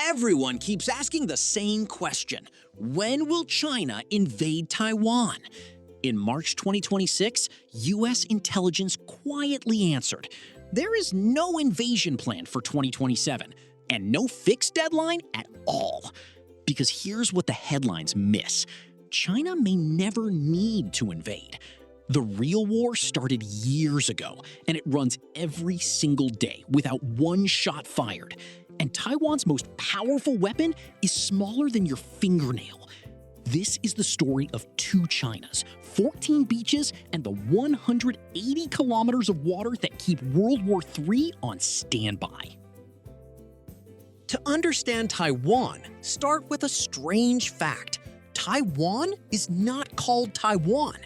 Everyone keeps asking the same question. When will China invade Taiwan? In March 2026, US intelligence quietly answered, there is no invasion plan for 2027 and no fixed deadline at all. Because here's what the headlines miss. China may never need to invade. The real war started years ago, and it runs every single day without one shot fired. And Taiwan's most powerful weapon is smaller than your fingernail. This is the story of two Chinas, 14 beaches, and the 180 kilometers of water that keep World War III on standby. To understand Taiwan, start with a strange fact. Taiwan is not called Taiwan.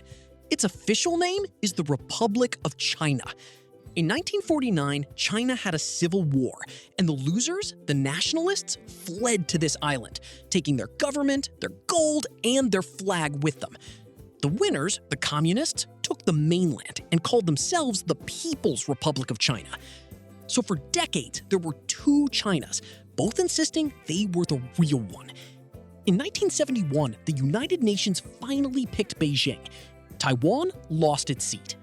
Its official name is the Republic of China. In 1949, China had a civil war, and the losers, the nationalists, fled to this island, taking their government, their gold, and their flag with them. The winners, the communists, took the mainland and called themselves the People's Republic of China. So for decades, there were two Chinas, both insisting they were the real one. In 1971, the United Nations finally picked Beijing. Taiwan lost its seat.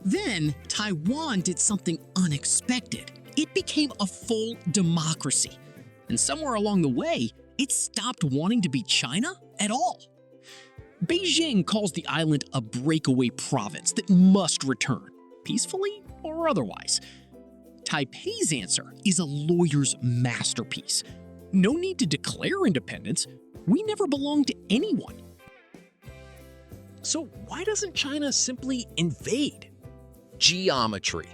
Then, Taiwan did something unexpected. It became a full democracy. And somewhere along the way, it stopped wanting to be China at all. Beijing calls the island a breakaway province that must return, peacefully or otherwise. Taipei's answer is a lawyer's masterpiece. No need to declare independence. We never belonged to anyone. So why doesn't China simply invade? Geometry.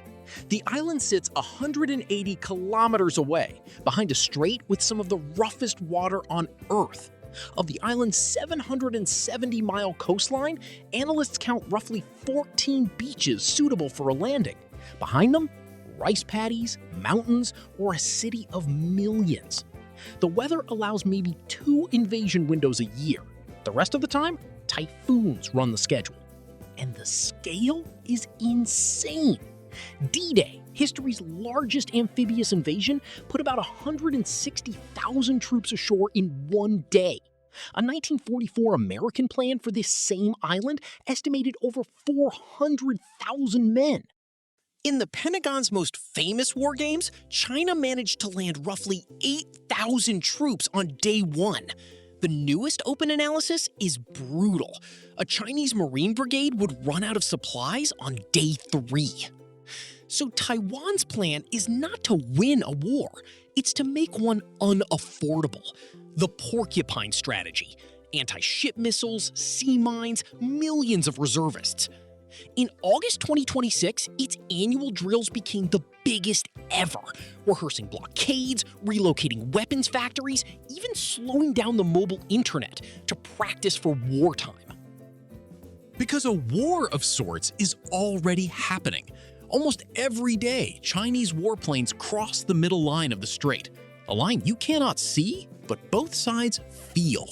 The island sits 180 kilometers away, behind a strait with some of the roughest water on Earth. Of the island's 770-mile coastline, analysts count roughly 14 beaches suitable for a landing. Behind them, rice paddies, mountains, or a city of millions. The weather allows maybe 2 invasion windows a year. The rest of the time, typhoons run the schedule. And the scale is insane. D-Day, history's largest amphibious invasion, put about 160,000 troops ashore in one day. A 1944 American plan for this same island estimated over 400,000 men. In the Pentagon's most famous war games, China managed to land roughly 8,000 troops on day one. The newest open analysis is brutal. A Chinese Marine brigade would run out of supplies on day 3. So Taiwan's plan is not to win a war, it's to make one unaffordable. The porcupine strategy. Anti-ship missiles, sea mines, millions of reservists. In August 2026, its annual drills became the biggest ever, rehearsing blockades, relocating weapons factories, even slowing down the mobile internet to practice for wartime. Because a war of sorts is already happening. Almost every day, Chinese warplanes cross the middle line of the strait, a line you cannot see, but both sides feel.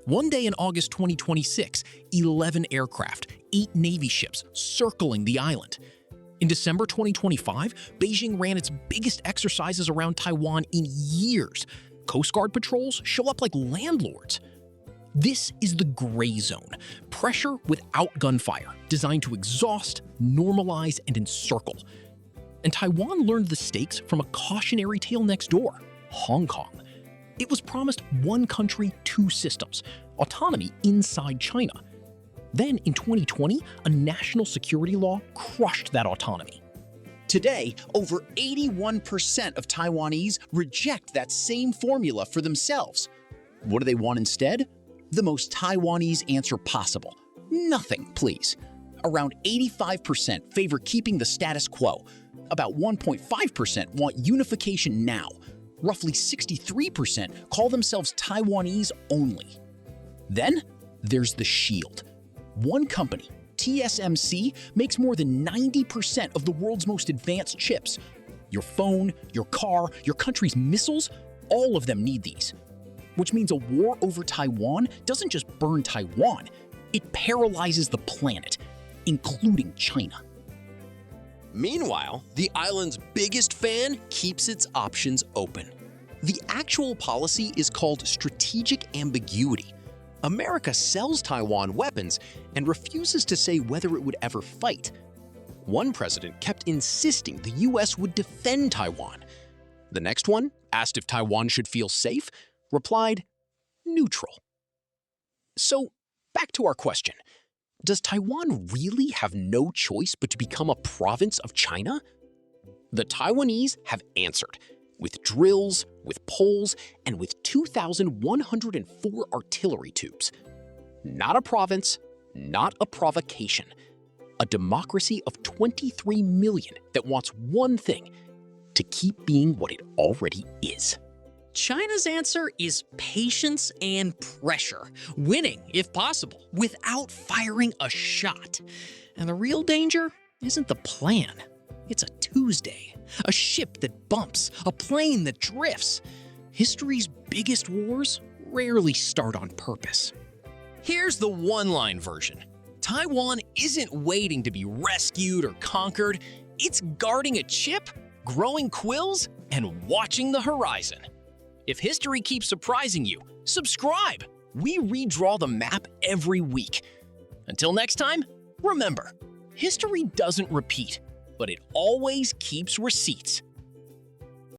One day in August 2026, 11 aircraft, 8 Navy ships circling the island. In December 2025, Beijing ran its biggest exercises around Taiwan in years. Coast Guard patrols show up like landlords. This is the gray zone, pressure without gunfire, designed to exhaust, normalize, and encircle. And Taiwan learned the stakes from a cautionary tale next door, Hong Kong. It was promised one country, two systems, autonomy inside China. Then in 2020, a national security law crushed that autonomy. Today, over 81% of Taiwanese reject that same formula for themselves. What do they want instead? The most Taiwanese answer possible. Nothing, please. Around 85% favor keeping the status quo. About 1.5% want unification now. Roughly 63% call themselves Taiwanese only. Then there's the shield. One company, TSMC, makes more than 90% of the world's most advanced chips. Your phone, your car, your country's missiles, all of them need these. Which means a war over Taiwan doesn't just burn Taiwan, it paralyzes the planet, including China. Meanwhile, the island's biggest fan keeps its options open. The actual policy is called strategic ambiguity. America sells Taiwan weapons and refuses to say whether it would ever fight. One president kept insisting the US would defend Taiwan. The next one, asked if Taiwan should feel safe, replied, neutral. So, back to our question. Does Taiwan really have no choice but to become a province of China? The Taiwanese have answered, with drills, with poles, and with 2,104 artillery tubes. Not a province, not a provocation. A democracy of 23 million that wants one thing, to keep being what it already is. China's answer is patience and pressure, winning, if possible, without firing a shot. And the real danger isn't the plan. It's a Tuesday, a ship that bumps, a plane that drifts. History's biggest wars rarely start on purpose. Here's the one-line version. Taiwan isn't waiting to be rescued or conquered. It's guarding a chip, growing quills, and watching the horizon. If history keeps surprising you, subscribe. We redraw the map every week. Until next time, remember, history doesn't repeat, but it always keeps receipts.